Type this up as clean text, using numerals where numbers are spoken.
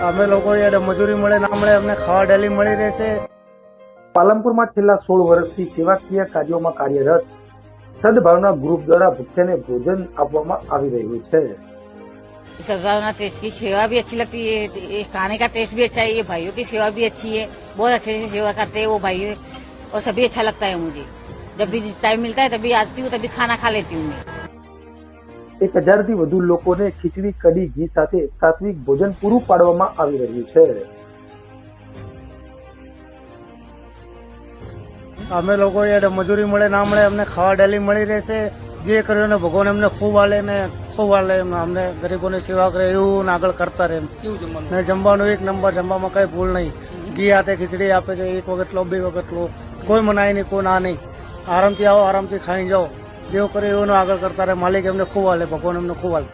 અમે લોકો યાર મજૂરી મળે ના મળે અમને ખાવા ડેલી મળી રહેશે। પાલનપુરમાં છેલ્લા 16 વર્ષથી સેવાકીય કાર્યોમાં કાર્યરત સદભાવના ગ્રુપ દ્વારા ભૂખ્યાને ભોજન આપવામાં આવી રહ્યું છે। सद्भावना टेस्ट की सेवा भी अच्छी लगती है, ये खाने का टेस्ट भी अच्छा है, ये भाइयों की सेवा भी अच्छी है, बहुत अच्छे से सेवा करते हैं वो भाइयों और सभी अच्छा लगता है मुझे। जब भी टाइम मिलता है तभी आती हूँ, तभी खाना खा लेती हूँ मैं। 1000 થી વધુ લોકોને ખીચડી કઢી ઘી સાથે સાત્વિક ભોજન પૂરું પાડવામાં આવી રહ્યું છે। અમે લોકો યાર મજૂરી મળે ના મળે અમને ખાવા ડેલી મળી રહેશે। જે કર્યું ને ભગવાન એમને ખૂબ હાલે ને ખૂબ હાલે, અમને ગરીબોની સેવા કરે એવું આગળ કરતા રહે। ને જમવાનું એક નંબર, જમવામાં કઈ ભૂલ નહીં। ઘી હાથે ખીચડી આપે છે, એક વખત લો 2 વખત લો, કોઈ મનાય નહીં, કોઈ ના નહીં। આરામથી આવો, આરામથી ખાઈ જાઓ, જેવું કરે એવું આગળ કરતા રહે। માલિક એમને ખૂબ હાલે, ભગવાન એમને ખૂબ હાલે।